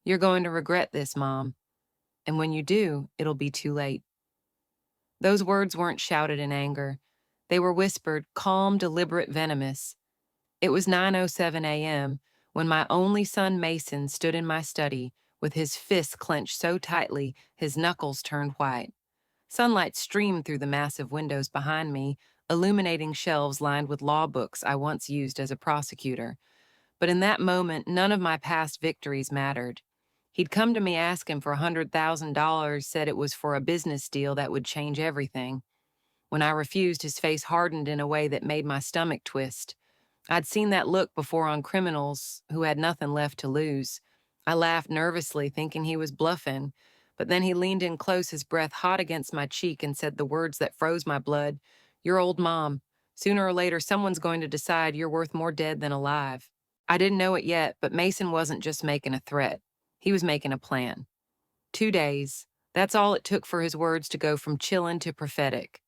You're going to regret this, Mom. And when you do, it'll be too late. Those words weren't shouted in anger. They were whispered, calm, deliberate, venomous. It was 9:07 a.m. when my only son Mason stood in my study with his fists clenched so tightly his knuckles turned white. Sunlight streamed through the massive windows behind me, illuminating shelves lined with law books I once used as a prosecutor. But in that moment, none of my past victories mattered. He'd come to me asking for $100,000, said it was for a business deal that would change everything. When I refused, his face hardened in a way that made my stomach twist. I'd seen that look before on criminals who had nothing left to lose. I laughed nervously, thinking he was bluffing, but then he leaned in close, his breath hot against my cheek, and said the words that froze my blood. "Your old mom. Sooner or later, someone's going to decide you're worth more dead than alive." I didn't know it yet, but Mason wasn't just making a threat. He was making a plan. 2 days. That's all it took for his words to go from chillin' to prophetic.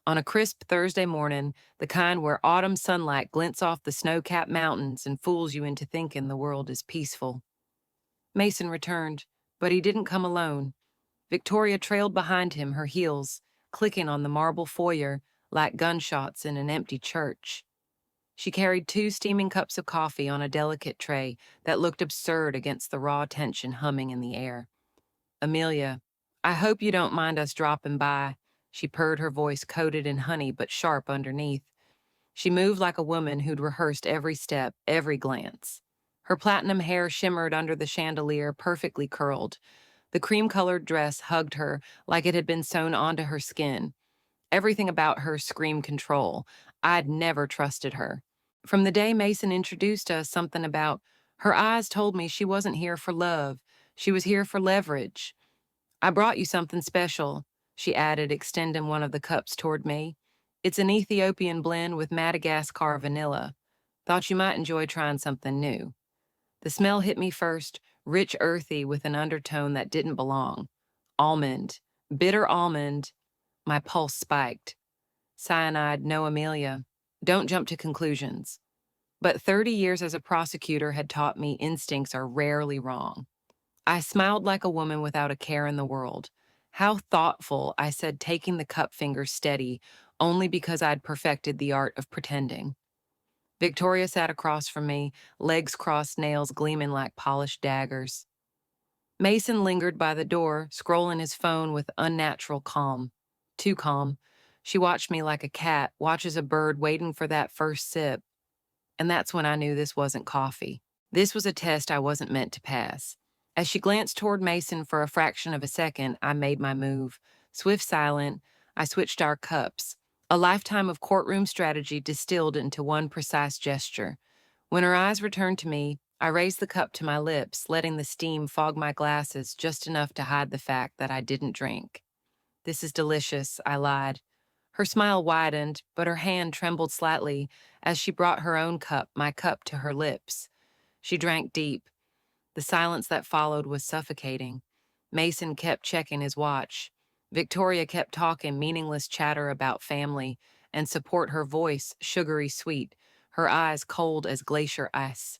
On a crisp Thursday morning, the kind where autumn sunlight glints off the snow-capped mountains and fools you into thinking the world is peaceful. Mason returned, but he didn't come alone. Victoria trailed behind him, her heels clicking on the marble foyer like gunshots in an empty church. She carried 2 steaming cups of coffee on a delicate tray that looked absurd against the raw tension humming in the air. "Amelia, I hope you don't mind us dropping by," she purred, her voice coated in honey but sharp underneath. She moved like a woman who'd rehearsed every step, every glance. Her platinum hair shimmered under the chandelier, perfectly curled. The cream-colored dress hugged her like it had been sewn onto her skin. Everything about her screamed control. I'd never trusted her. From the day Mason introduced us, something about her eyes told me she wasn't here for love. She was here for leverage. "I brought you something special," she added, extending one of the cups toward me. "It's an Ethiopian blend with Madagascar vanilla. Thought you might enjoy trying something new." The smell hit me first, rich, earthy, with an undertone that didn't belong. Almond. Bitter almond. My pulse spiked. Cyanide, no, Amelia. Don't jump to conclusions. But 30 years as a prosecutor had taught me instincts are rarely wrong. I smiled like a woman without a care in the world. "How thoughtful," I said, taking the cup fingers steady, only because I'd perfected the art of pretending. Victoria sat across from me, legs crossed, nails gleaming like polished daggers. Mason lingered by the door, scrolling his phone with unnatural calm. Too calm. She watched me like a cat watches a bird waiting for that first sip. And that's when I knew this wasn't coffee. This was a test I wasn't meant to pass. As she glanced toward Mason for a fraction of a second, I made my move. Swift, silent, I switched our cups. A lifetime of courtroom strategy distilled into one precise gesture. When her eyes returned to me, I raised the cup to my lips, letting the steam fog my glasses just enough to hide the fact that I didn't drink. "This is delicious," I lied. Her smile widened, but her hand trembled slightly as she brought her own cup, my cup, to her lips. She drank deep. The silence that followed was suffocating. Mason kept checking his watch. Victoria kept talking meaningless chatter about family and support, her voice sugary sweet, her eyes cold as glacier ice.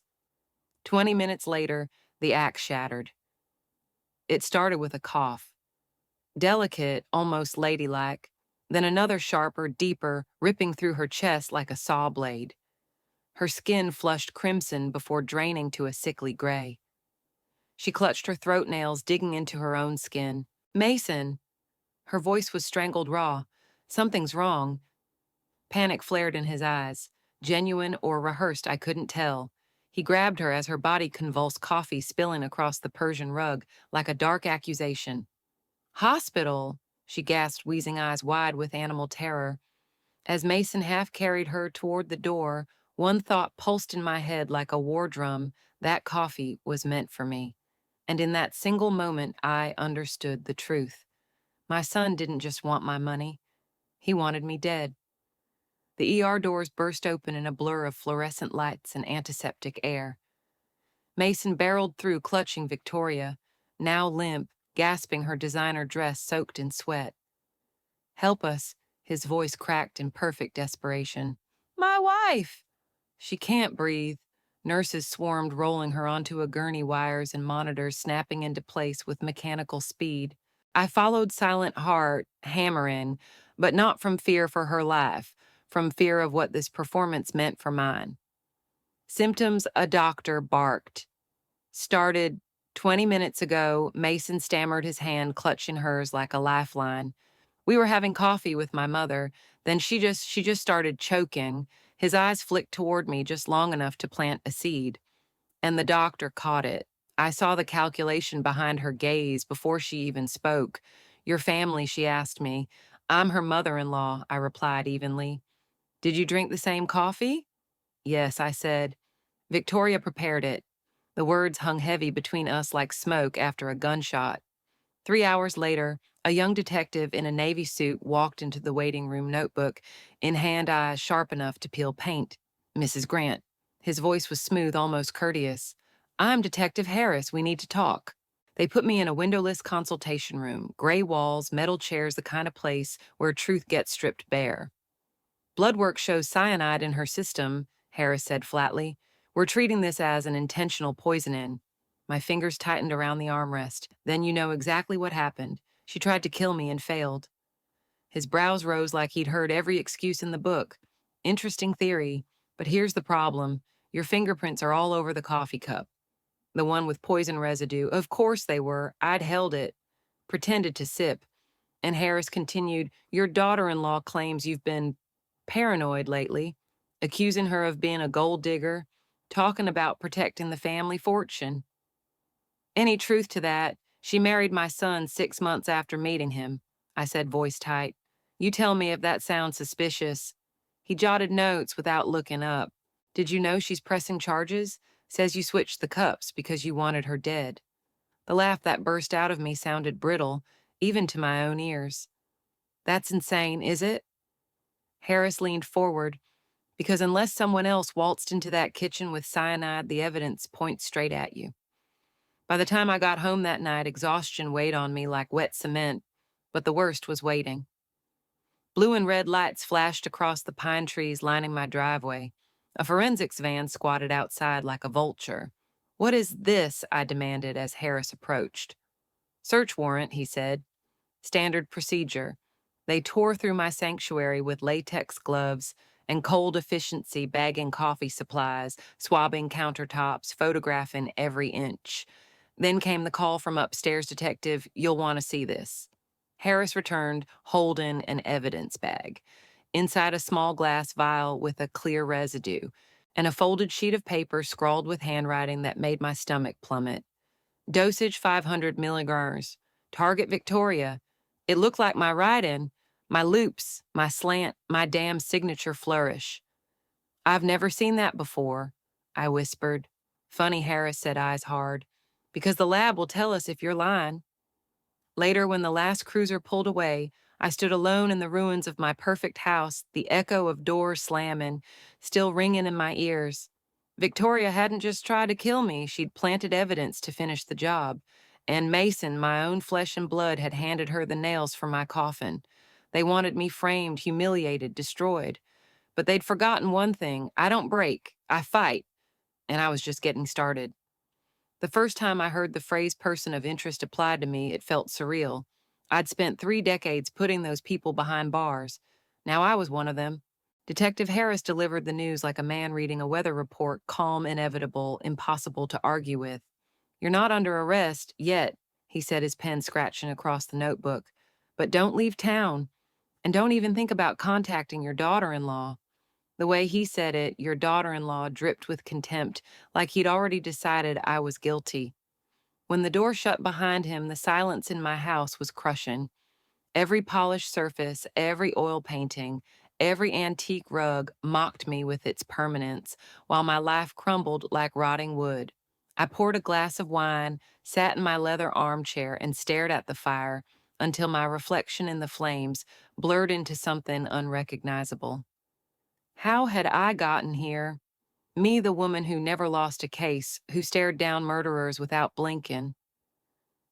20 minutes later, the act shattered. It started with a cough. Delicate, almost ladylike, then another sharper, deeper, ripping through her chest like a saw blade. Her skin flushed crimson before draining to a sickly gray. She clutched her throat nails, digging into her own skin. "Mason!" Her voice was strangled raw. "Something's wrong." Panic flared in his eyes. Genuine or rehearsed, I couldn't tell. He grabbed her as her body convulsed, coffee spilling across the Persian rug like a dark accusation. "Hospital!" she gasped, wheezing, eyes wide with animal terror. As Mason half carried her toward the door, one thought pulsed in my head like a war drum: that coffee was meant for me. And in that single moment, I understood the truth. My son didn't just want my money. He wanted me dead. The ER doors burst open in a blur of fluorescent lights and antiseptic air. Mason barreled through, clutching Victoria, now limp, gasping, her designer dress soaked in sweat. "Help us," his voice cracked in perfect desperation. "My wife!" "She can't breathe." Nurses swarmed, rolling her onto a gurney, wires and monitors snapping into place with mechanical speed. I followed Silent Heart, hammering, but not from fear for her life, from fear of what this performance meant for mine. Symptoms, a doctor barked. Started 20 minutes ago. Mason stammered, his hand clutching hers like a lifeline. We were having coffee with my mother. Then she just started choking. His eyes flicked toward me just long enough to plant a seed. And the doctor caught it. I saw the calculation behind her gaze before she even spoke. Your family, she asked me. I'm her mother-in-law, I replied evenly. Did you drink the same coffee? Yes, I said. Victoria prepared it. The words hung heavy between us like smoke after a gunshot. 3 hours later, a young detective in a Navy suit walked into the waiting room, notebook in hand, eyes sharp enough to peel paint. Mrs. Grant. His voice was smooth, almost courteous. I'm Detective Harris. We need to talk. They put me in a windowless consultation room, gray walls, metal chairs, the kind of place where truth gets stripped bare. Blood work shows cyanide in her system, Harris said flatly. We're treating this as an intentional poisoning. My fingers tightened around the armrest. Then you know exactly what happened. She tried to kill me and failed. His brows rose like he'd heard every excuse in the book. Interesting theory, but here's the problem. Your fingerprints are all over the coffee cup. The one with poison residue. Of course they were. I'd held it. Pretended to sip. And Harris continued, your daughter-in-law claims you've been paranoid lately, accusing her of being a gold digger, talking about protecting the family fortune. Any truth to that? She married my son 6 months after meeting him, I said, voice tight. You tell me if that sounds suspicious. He jotted notes without looking up. Did you know she's pressing charges? Says you switched the cups because you wanted her dead. The laugh that burst out of me sounded brittle, even to my own ears. That's insane, is it? Harris leaned forward, because unless someone else waltzed into that kitchen with cyanide, the evidence points straight at you. By the time I got home that night, exhaustion weighed on me like wet cement, but the worst was waiting. Blue and red lights flashed across the pine trees lining my driveway. A forensics van squatted outside like a vulture. What is this? I demanded as Harris approached. Search warrant, he said. Standard procedure. They tore through my sanctuary with latex gloves and cold efficiency, bagging coffee supplies, swabbing countertops, photographing every inch. Then came the call from upstairs, detective, you'll want to see this. Harris returned, holding an evidence bag. Inside a small glass vial with a clear residue, and a folded sheet of paper scrawled with handwriting that made my stomach plummet. Dosage 500 milligrams. Target Victoria. It looked like my writing, my loops, my slant, my damn signature flourish. I've never seen that before, I whispered. Funny, Harris said, eyes hard. Because the lab will tell us if you're lying. Later, when the last cruiser pulled away, I stood alone in the ruins of my perfect house, the echo of doors slamming, still ringing in my ears. Victoria hadn't just tried to kill me, she'd planted evidence to finish the job. And Mason, my own flesh and blood, had handed her the nails for my coffin. They wanted me framed, humiliated, destroyed. But they'd forgotten one thing. I don't break, I fight. And I was just getting started. The first time I heard the phrase person of interest applied to me, it felt surreal. I'd spent 3 decades putting those people behind bars. Now I was one of them. Detective Harris delivered the news like a man reading a weather report, calm, inevitable, impossible to argue with. You're not under arrest yet, he said, his pen scratching across the notebook. But don't leave town, and don't even think about contacting your daughter-in-law. The way he said it, your daughter-in-law, dripped with contempt, like he'd already decided I was guilty. When the door shut behind him, the silence in my house was crushing. Every polished surface, every oil painting, every antique rug mocked me with its permanence, while my life crumbled like rotting wood. I poured a glass of wine, sat in my leather armchair, and stared at the fire until my reflection in the flames blurred into something unrecognizable. How had I gotten here? Me, the woman who never lost a case, who stared down murderers without blinking.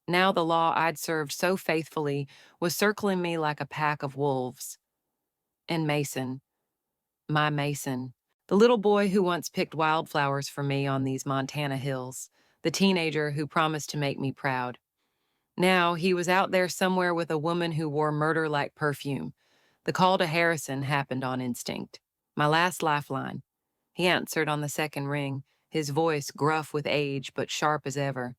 Now the law I'd served so faithfully was circling me like a pack of wolves. And Mason, my Mason, The little boy who once picked wildflowers for me on these Montana hills, the teenager who promised to make me proud. Now he was out there somewhere with a woman who wore murder like perfume. The call to Harrison happened on instinct. My last lifeline. He answered on the second ring, his voice gruff with age but sharp as ever.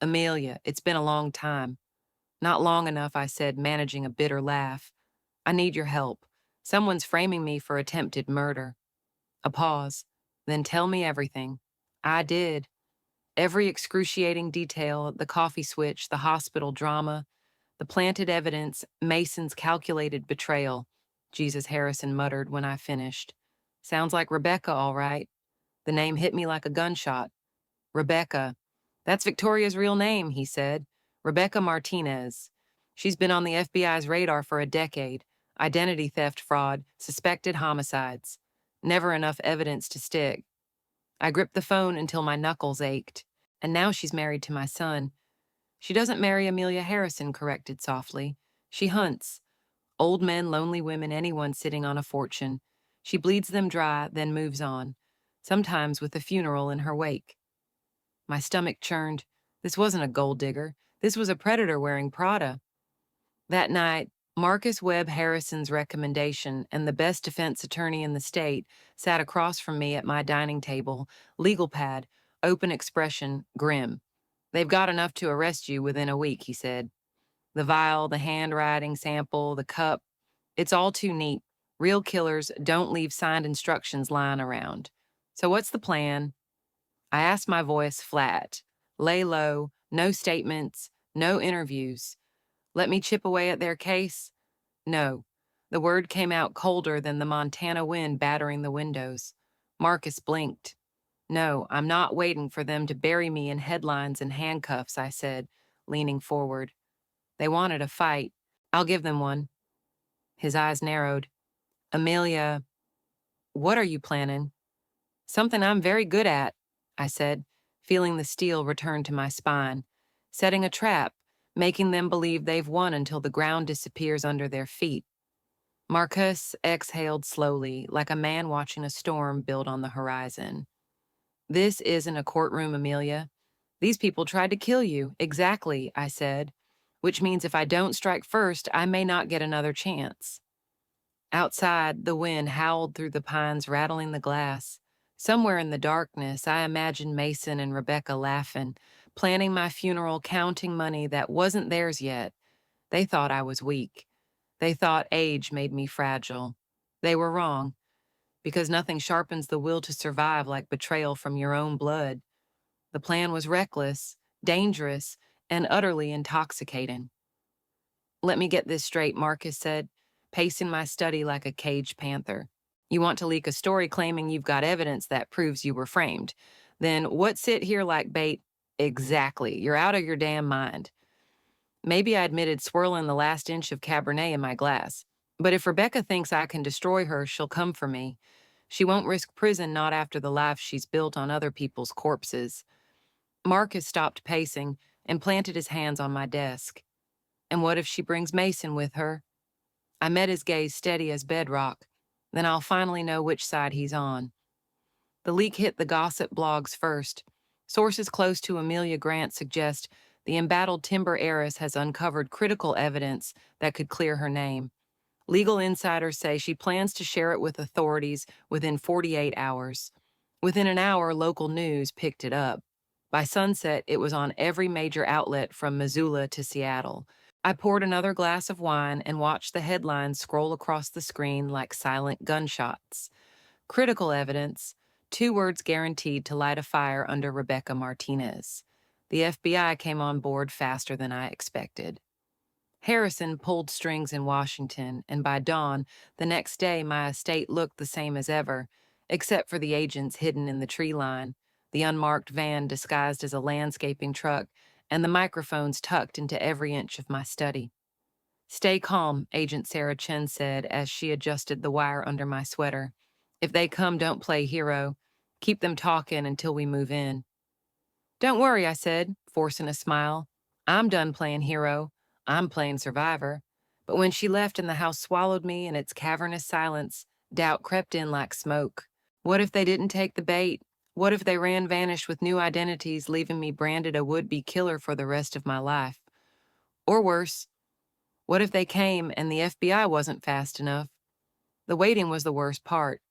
Amelia, it's been a long time. Not long enough, I said, managing a bitter laugh. I need your help. Someone's framing me for attempted murder. A pause. Then tell me everything. I did. Every excruciating detail, the coffee switch, the hospital drama, the planted evidence, Mason's calculated betrayal, Jesus Harrison muttered when I finished. Sounds like Rebecca, all right. The name hit me like a gunshot. Rebecca. That's Victoria's real name, he said. Rebecca Martinez. She's been on the FBI's radar for a decade. Identity theft fraud, suspected homicides. Never enough evidence to stick. I gripped the phone until my knuckles ached. And now she's married to my son. She doesn't marry Amelia Harrison, corrected softly. She hunts. Old men, lonely women, anyone sitting on a fortune. She bleeds them dry, then moves on, sometimes with a funeral in her wake. My stomach churned. This wasn't a gold digger. This was a predator wearing Prada. That night, Marcus Webb Harrison's recommendation and the best defense attorney in the state sat across from me at my dining table, legal pad, open expression, grim. They've got enough to arrest you within a week, he said. The vial, the handwriting sample, the cup, it's all too neat. Real killers don't leave signed instructions lying around. So what's the plan? I asked, my voice flat. Lay low, no statements, no interviews. Let me chip away at their case? No. The word came out colder than the Montana wind battering the windows. Marcus blinked. No, I'm not waiting for them to bury me in headlines and handcuffs, I said, leaning forward. They wanted a fight. I'll give them one. His eyes narrowed. Amelia, what are you planning? Something I'm very good at, I said, feeling the steel return to my spine. Setting a trap, making them believe they've won until the ground disappears under their feet. Marcus exhaled slowly, like a man watching a storm build on the horizon. This isn't a courtroom, Amelia. These people tried to kill you. Exactly, I said, which means if I don't strike first, I may not get another chance. Outside, the wind howled through the pines, rattling the glass. Somewhere in the darkness, I imagined Mason and Rebecca laughing, planning my funeral, counting money that wasn't theirs yet. They thought I was weak. They thought age made me fragile. They were wrong, because nothing sharpens the will to survive like betrayal from your own blood. The plan was reckless, dangerous, and utterly intoxicating. Let me get this straight, Marcus said, pacing my study like a caged panther. You want to leak a story claiming you've got evidence that proves you were framed. Then what sit here like bait? Exactly. You're out of your damn mind. Maybe I admitted swirling the last inch of Cabernet in my glass. But if Rebecca thinks I can destroy her, she'll come for me. She won't risk prison, not after the life she's built on other people's corpses. Marcus stopped pacing and planted his hands on my desk. And what if she brings Mason with her? I met his gaze steady as bedrock. Then I'll finally know which side he's on. The leak hit the gossip blogs first. Sources close to Amelia Grant suggest the embattled timber heiress has uncovered critical evidence that could clear her name. Legal insiders say she plans to share it with authorities within 48 hours. Within an hour, local news picked it up. By sunset, it was on every major outlet from Missoula to Seattle. I poured another glass of wine and watched the headlines scroll across the screen like silent gunshots. Critical evidence, 2 words guaranteed to light a fire under Rebecca Martinez. The FBI came on board faster than I expected. Harrison pulled strings in Washington, and by dawn, the next day, my estate looked the same as ever, except for the agents hidden in the tree line, the unmarked van disguised as a landscaping truck, and the microphones tucked into every inch of my study. Stay calm, Agent Sarah Chen said as she adjusted the wire under my sweater. If they come, don't play hero. Keep them talking until we move in. Don't worry, I said, forcing a smile. I'm done playing hero. I'm playing survivor. But when she left and the house swallowed me in its cavernous silence, doubt crept in like smoke. What if they didn't take the bait? What if they ran vanished with new identities, leaving me branded a would-be killer for the rest of my life? Or worse, what if they came and the FBI wasn't fast enough? The waiting was the worst part.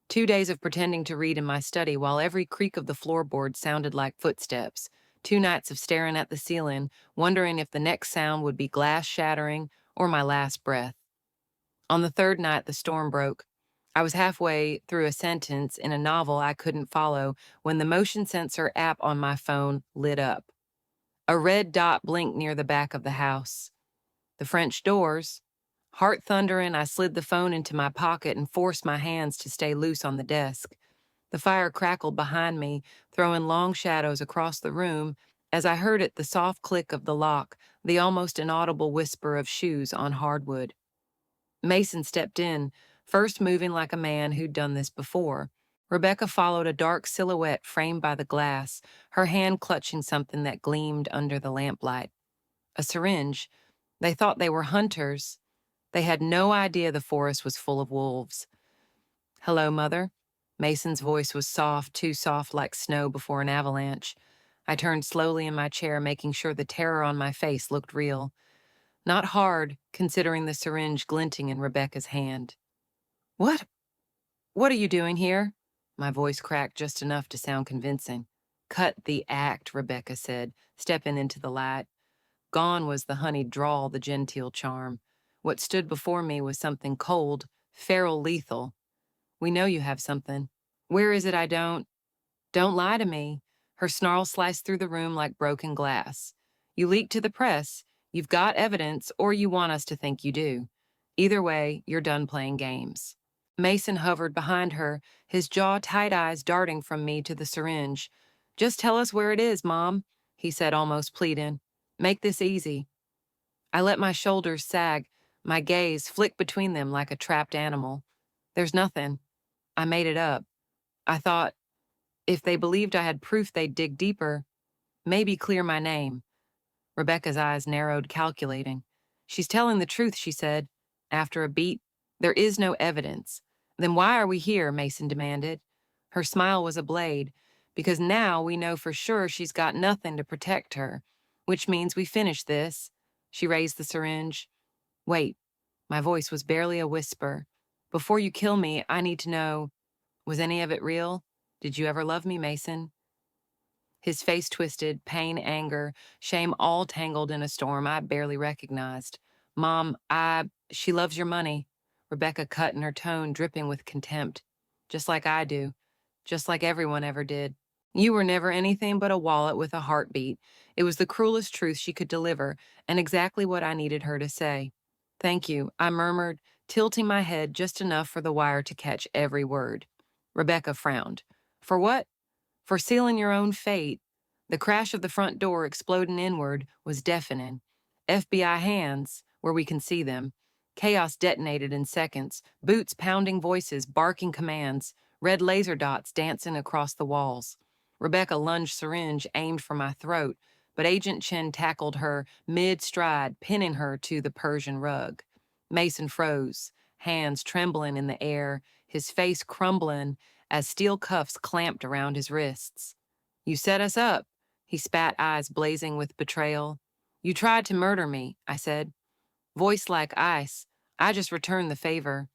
2 days of pretending to read in my study while every creak of the floorboard sounded like footsteps. 2 nights of staring at the ceiling, wondering if the next sound would be glass shattering or my last breath. On the third night, the storm broke. I was halfway through a sentence in a novel I couldn't follow when the motion sensor app on my phone lit up. A red dot blinked near the back of the house. The French doors. Heart thundering, I slid the phone into my pocket and forced my hands to stay loose on the desk. The fire crackled behind me, throwing long shadows across the room. As I heard it, the soft click of the lock, the almost inaudible whisper of shoes on hardwood. Mason stepped in, first moving like a man who'd done this before. Rebecca followed, a dark silhouette framed by the glass, her hand clutching something that gleamed under the lamplight. A syringe. They thought they were hunters. They had no idea the forest was full of wolves. "Hello, Mother." Mason's voice was soft, too soft like snow before an avalanche. I turned slowly in my chair, making sure the terror on my face looked real. Not hard, considering the syringe glinting in Rebecca's hand. "What? What are you doing here?" My voice cracked just enough to sound convincing. "Cut the act," Rebecca said, stepping into the light. Gone was the honeyed drawl, the genteel charm. What stood before me was something cold, feral, lethal. "We know you have something. Where is it I don't lie to me." Her snarl sliced through the room like broken glass. "You leaked to the press. You've got evidence, or you want us to think you do. Either way, you're done playing games." Mason hovered behind her, his jaw tight, eyes darting from me to the syringe. "Just tell us where it is, Mom," he said, almost pleading. "Make this easy." I let my shoulders sag, my gaze flick between them like a trapped animal. "There's nothing. I made it up. I thought if they believed I had proof, they'd dig deeper, maybe clear my name." Rebecca's eyes narrowed, calculating. "She's telling the truth," she said. After a beat, "There is no evidence." "Then why are we here?" Mason demanded. Her smile was a blade. "Because now we know for sure she's got nothing to protect her, which means we finish this." She raised the syringe. "Wait." My voice was barely a whisper. "Before you kill me, I need to know, was any of it real? Did you ever love me, Mason?" His face twisted, pain, anger, shame all tangled in a storm I barely recognized. "Mom, she loves your money." Rebecca cut in, her tone dripping with contempt. "Just like I do. Just like everyone ever did. You were never anything but a wallet with a heartbeat." It was the cruelest truth she could deliver, and exactly what I needed her to say. "Thank you," I murmured, tilting my head just enough for the wire to catch every word. Rebecca frowned. "For what?" "For sealing your own fate." The crash of the front door exploding inward was deafening. FBI hands, where we can see them. Chaos detonated in seconds, boots pounding voices, barking commands, red laser dots dancing across the walls. Rebecca lunged syringe aimed for my throat, but Agent Chen tackled her mid-stride, pinning her to the Persian rug. Mason froze, hands trembling in the air, his face crumbling as steel cuffs clamped around his wrists. "You set us up," he spat, eyes blazing with betrayal. "You tried to murder me," I said. Voice like ice, I just returned the favor.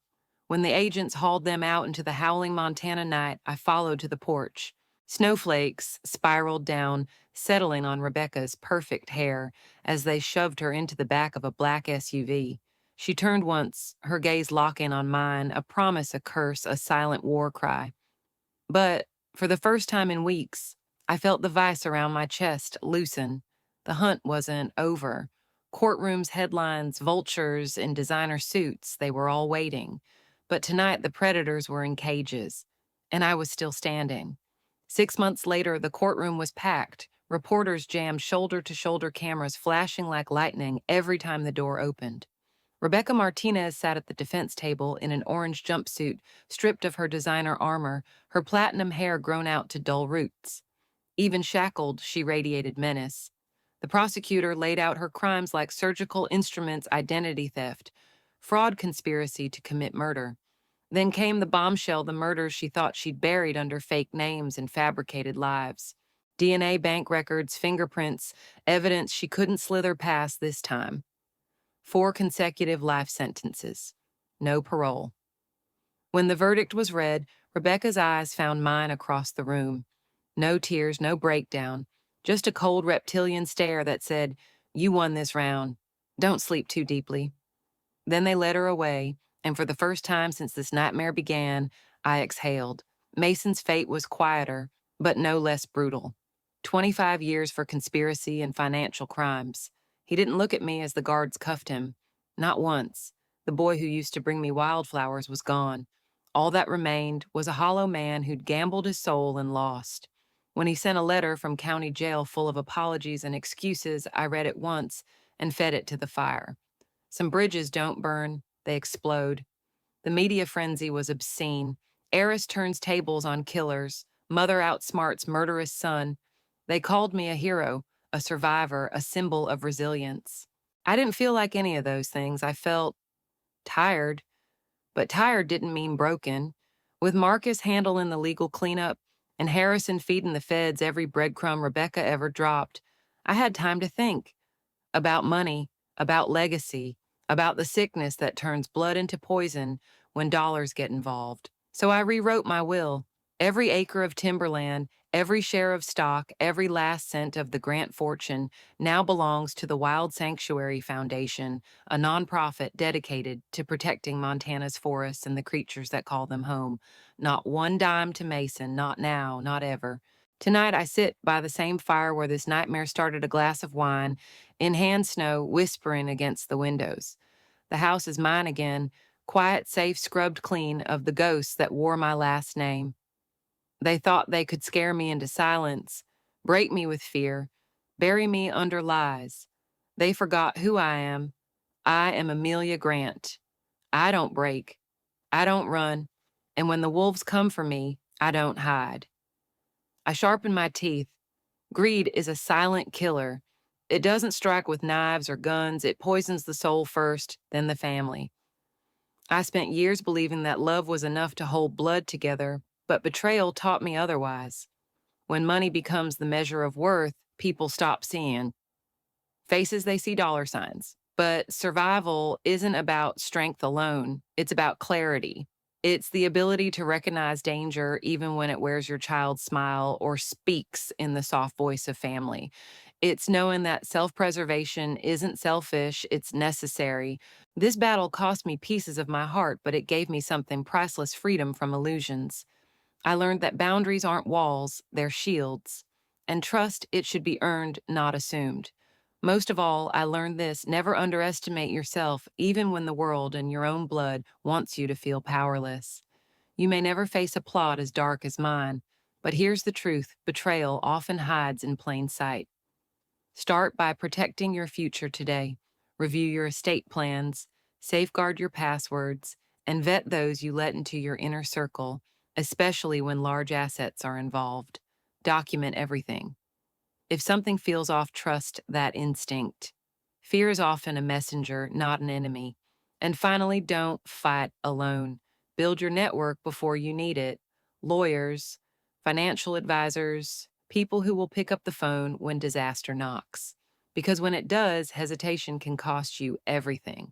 When the agents hauled them out into the howling Montana night, I followed to the porch. Snowflakes spiraled down, settling on Rebecca's perfect hair as they shoved her into the back of a black SUV. She turned once, her gaze locking on mine, a promise, a curse, a silent war cry. But for the first time in weeks, I felt the vice around my chest loosen. The hunt wasn't over. Courtrooms, headlines, vultures in designer suits, they were all waiting. But tonight the predators were in cages, and I was still standing. 6 months later, the courtroom was packed. Reporters jammed shoulder-to-shoulder, cameras flashing like lightning every time the door opened. Rebecca Martinez sat at the defense table in an orange jumpsuit, stripped of her designer armor, her platinum hair grown out to dull roots. Even shackled, she radiated menace. The prosecutor laid out her crimes like surgical instruments: identity theft, fraud, conspiracy to commit murder. Then came the bombshell, the murders she thought she'd buried under fake names and fabricated lives. DNA, bank records, fingerprints, evidence she couldn't slither past this time. 4 consecutive life sentences. No parole. When the verdict was read, Rebecca's eyes found mine across the room. No tears, no breakdown, just a cold reptilian stare that said, "You won this round. Don't sleep too deeply." Then they led her away, and for the first time since this nightmare began, I exhaled. Mason's fate was quieter, but no less brutal. 25 years for conspiracy and financial crimes. He didn't look at me as the guards cuffed him. Not once. The boy who used to bring me wildflowers was gone. All that remained was a hollow man who'd gambled his soul and lost. When he sent a letter from county jail full of apologies and excuses, I read it once and fed it to the fire. Some bridges don't burn, they explode. The media frenzy was obscene. Heiress turns tables on killers. Mother outsmarts murderous son. They called me a hero, a survivor, a symbol of resilience. I didn't feel like any of those things. I felt tired, but tired didn't mean broken. With Marcus handling the legal cleanup and Harrison feeding the feds every breadcrumb Rebecca ever dropped, I had time to think about money, about legacy, about the sickness that turns blood into poison when dollars get involved. So I rewrote my will. Every acre of timberland, every share of stock, every last cent of the grant fortune now belongs to the Wild Sanctuary Foundation, a nonprofit dedicated to protecting Montana's forests and the creatures that call them home. Not one dime to Mason, not now, not ever. Tonight I sit by the same fire where this nightmare started, a glass of wine, in hand snow, whispering against the windows. The house is mine again, quiet, safe, scrubbed clean of the ghosts that wore my last name. They thought they could scare me into silence, break me with fear, bury me under lies. They forgot who I am. I am Amelia Grant. I don't break. I don't run. And when the wolves come for me, I don't hide. I sharpen my teeth. Greed is a silent killer. It doesn't strike with knives or guns. It poisons the soul first, then the family. I spent years believing that love was enough to hold blood together, but betrayal taught me otherwise. When money becomes the measure of worth, people stop seeing faces, they see dollar signs. But survival isn't about strength alone. It's about clarity. It's the ability to recognize danger even when it wears your child's smile or speaks in the soft voice of family. It's knowing that self-preservation isn't selfish, it's necessary. This battle cost me pieces of my heart, but it gave me something priceless: freedom from illusions. I learned that boundaries aren't walls, they're shields. And trust, it should be earned, not assumed. Most of all, I learned this: never underestimate yourself, even when the world and your own blood wants you to feel powerless. You may never face a plot as dark as mine, but here's the truth: betrayal often hides in plain sight. Start by protecting your future today. Review your estate plans, safeguard your passwords, and vet those you let into your inner circle, especially when large assets are involved. Document everything. If something feels off, trust that instinct. Fear is often a messenger, not an enemy. And finally, don't fight alone. Build your network before you need it. Lawyers, financial advisors, people who will pick up the phone when disaster knocks. Because when it does, hesitation can cost you everything.